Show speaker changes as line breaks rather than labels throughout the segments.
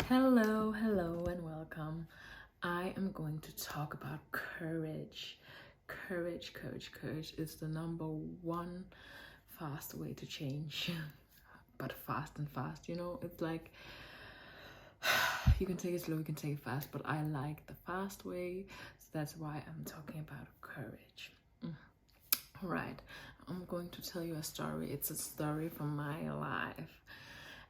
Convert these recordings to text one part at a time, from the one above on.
Hello, and welcome. I am going to talk about courage. Courage is the number one fast way to change. But fast and fast, it's like you can take it slow, you can take it fast, but I like the fast way, so that's why I'm talking about courage. Right, I'm going to tell you a story. It's a story from my life,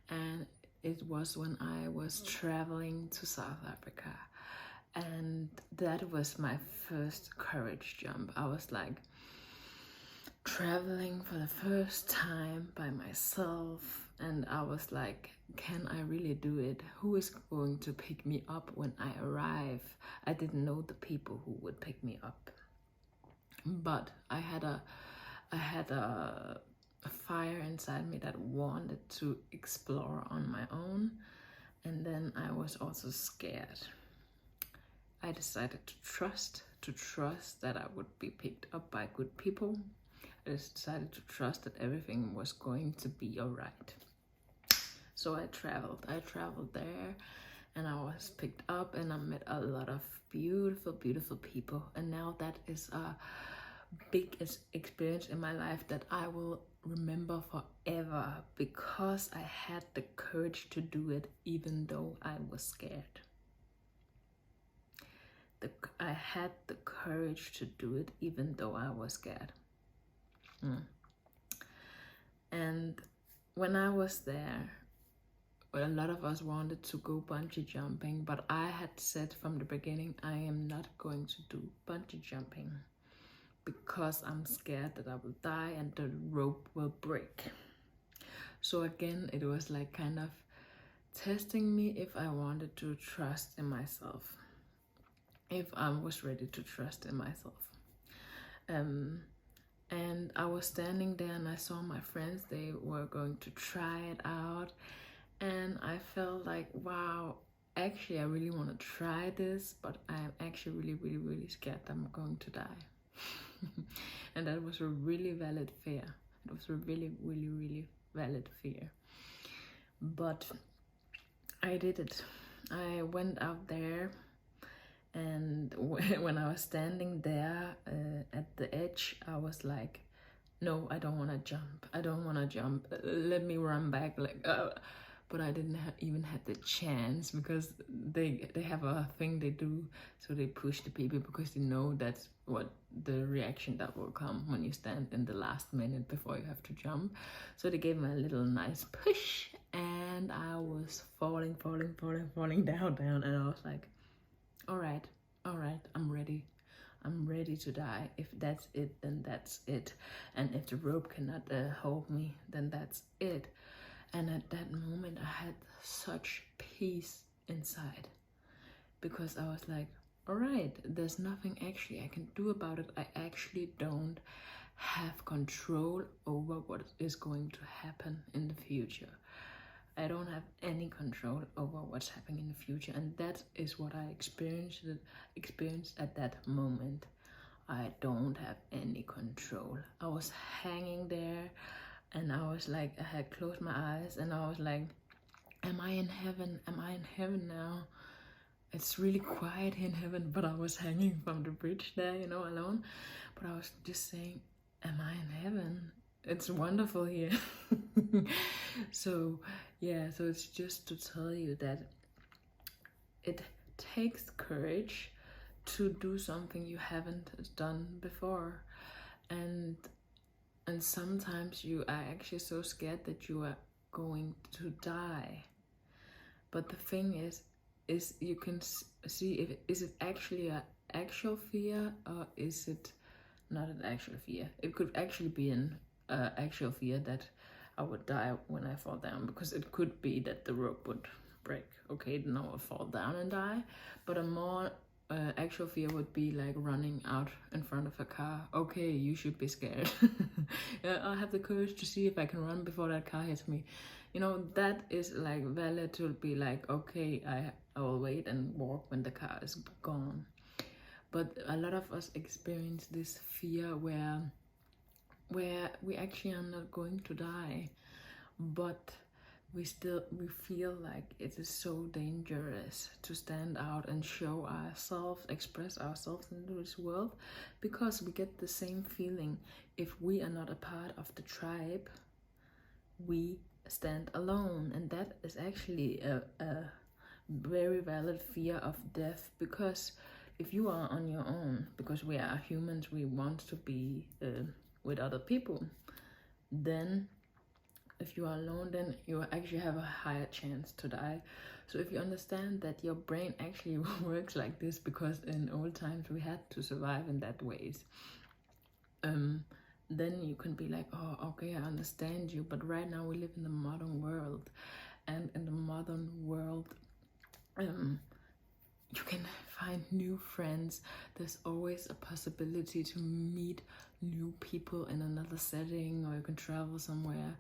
and it was when I was traveling to South Africa, and that was my first courage jump. I was like traveling for the first time by myself, and I was like, can I really do it? Who is going to pick me up when I arrive? I didn't know the people who would pick me up, but I had a fire inside me that wanted to explore on my own, and then I was also scared. I decided to trust that I would be picked up by good people. I decided to trust that everything was going to be all right. So I traveled there, and I was picked up, and I met a lot of beautiful people, and now that is a big experience in my life that I will remember forever, because I had the courage to do it even though I was scared. I had the courage to do it even though I was scared. And when I was there, a lot of us wanted to go bungee jumping, but I had said from the beginning, I am not going to do bungee jumping because I'm scared that I will die and the rope will break. So again, it was like kind of testing me if I wanted to trust in myself, if I was ready to trust in myself. And I was standing there, and I saw my friends, they were going to try it out, and I felt like, wow, actually I really want to try this, but I am actually really scared that I'm going to die. And that was a really valid fear. It was a really valid fear. But I did it. I went out there, and when I was standing there at the edge, I was like, no, I don't want to jump. Let me run back. But I didn't even have the chance, because they have a thing they do, so they push the people, because they know that's what the reaction that will come when you stand in the last minute before you have to jump. So they gave me a little nice push, and I was falling down, and I was like, all right, I'm ready to die. If that's it, then that's it. And if the rope cannot hold me, then that's it. And at that moment, I had such peace inside, because I was like, all right, there's nothing actually I can do about it. I actually don't have control over what is going to happen in the future. I don't have any control over what's happening in the future, and that is what I experienced at that moment. I don't have any control. I was hanging there, and I was like, I had closed my eyes, and I was like, am I in heaven? Am I in heaven now? It's really quiet in heaven, but I was hanging from the bridge there, alone. But I was just saying, am I in heaven? It's wonderful here. So it's just to tell you that it takes courage to do something you haven't done before, and sometimes you are actually so scared that you are going to die. But the thing is you can see if is it actually an actual fear, or is it not an actual fear. It could actually be an actual fear that I would die when I fall down, because it could be that the rope would break. Okay, then I will fall down and die. But a more actual fear would be like running out in front of a car. Okay, you should be scared. I have the courage to see if I can run before that car hits me. That is like valid to be like, okay, I will wait and walk when the car is gone. But a lot of us experience this fear where we actually are not going to die, but we feel like it is so dangerous to stand out and show ourselves, express ourselves into this world, because we get the same feeling. If we are not a part of the tribe, we stand alone, and that is actually a very valid fear of death. Because if you are on your own, because we are humans, we want to be with other people, then if you are alone, then you actually have a higher chance to die. So if you understand that your brain actually works like this, because in old times we had to survive in that ways, then you can be like, oh, okay, I understand you. But right now we live in the modern world, and in the modern world, you can find new friends. There's always a possibility to meet new people in another setting, or you can travel somewhere.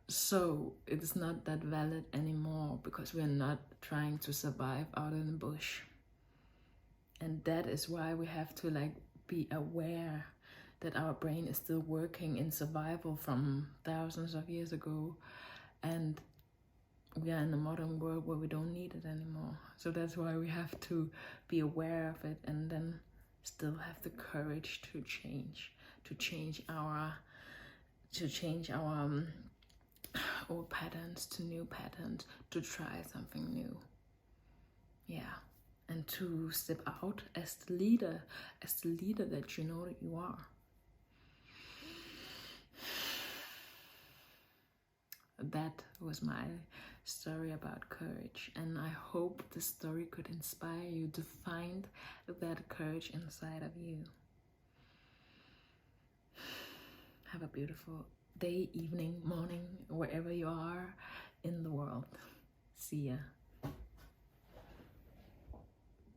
So it's not that valid anymore, because we're not trying to survive out in the bush. And that is why we have to like be aware that our brain is still working in survival from thousands of years ago, and we are in a modern world where we don't need it anymore. So that's why we have to be aware of it, and then still have the courage to change our old patterns to new patterns, to try something new. Yeah. And to step out as the leader that you know that you are. That was my story about courage, and I hope the story could inspire you to find that courage inside of you. Have a beautiful day, evening, morning, wherever you are in the world. See ya.